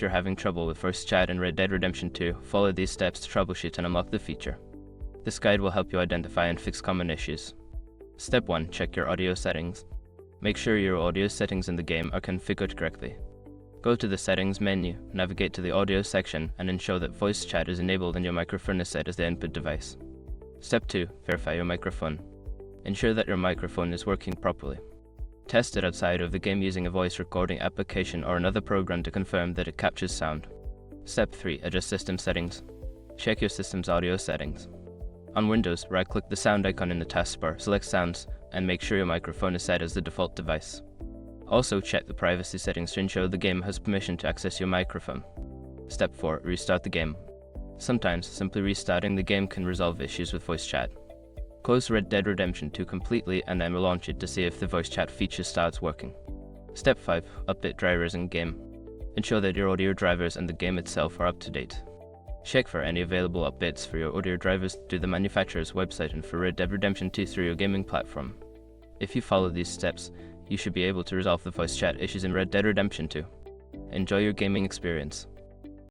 If you're having trouble with voice chat in Red Dead Redemption 2, follow these steps to troubleshoot and unlock the feature. This guide will help you identify and fix common issues. Step 1. Check your audio settings. Make sure your audio settings in the game are configured correctly. Go to the Settings menu, navigate to the Audio section, and ensure that voice chat is enabled and your microphone is set as the input device. Step 2. Verify your microphone. Ensure that your microphone is working properly. Test it outside of the game using a voice recording application or another program to confirm that it captures sound. Step 3. Adjust system settings. Check your system's audio settings. On Windows, right-click the sound icon in the taskbar, select Sounds, and make sure your microphone is set as the default device. Also, check the privacy settings to ensure the game has permission to access your microphone. Step 4. Restart the game. Sometimes, simply restarting the game can resolve issues with voice chat. Close Red Dead Redemption 2 completely and then relaunch it to see if the voice chat feature starts working. Step 5. Update drivers in game. Ensure that your audio drivers and the game itself are up to date. Check for any available updates for your audio drivers through the manufacturer's website and for Red Dead Redemption 2 through your gaming platform. If you follow these steps, you should be able to resolve the voice chat issues in Red Dead Redemption 2. Enjoy your gaming experience.